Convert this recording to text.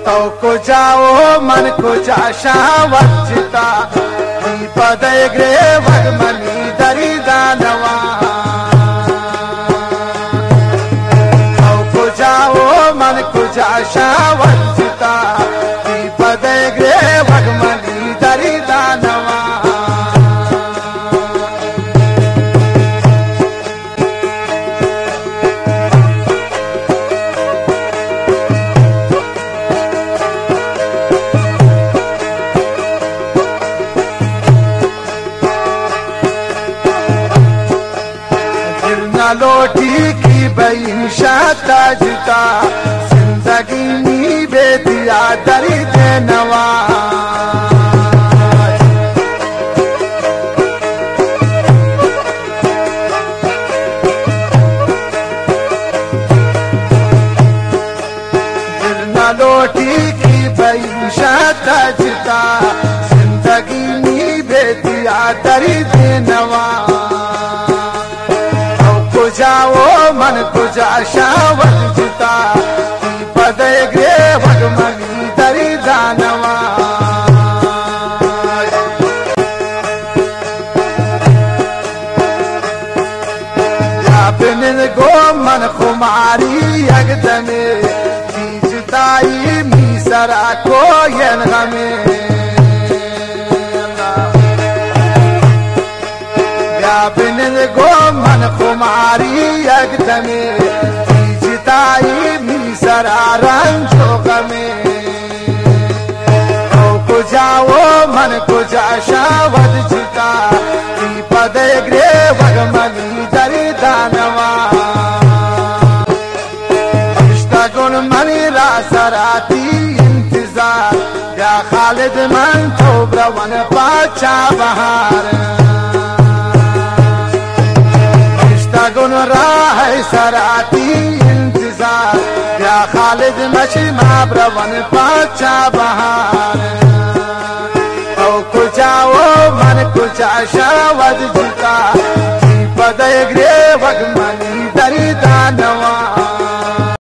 तो को जाओ मन को जाशा वचिता पदय ग्रे भगमनी दरी दानवा तो को जाओ मन को जाशा वचिता पदय ग्रे भगमनी दरी दानवा लोटी की बई शाता जिता जिंदगी नी बेदिया दरी देनवा जिरना लोटी की बई शाता जिता जिंदगी नी बेदिया दरी देनवा जाओ मन को जाशा वचिता पदय ग्रे भगमनी दरी दानवा बिन गो मन कुमारी अगदमे बीजताई मीसरा को यन हमें बिन गो मन कुमारी अगदमे जीताई मीसरा रंजो गमे को जाओ मन को जाशा वद जिता पदय ग्रे भगमनी दरी दानवा गुण मनी रासराती इंतजार या खालिद मन तो ब्रवन पाचा बहार गुन राह सराती इंतजार या खालिद मशी माब्रवन पाचा बहार तो को जाओ मन को जाशा वद जिता पदय ग्रे भगमनी दरी दानवा।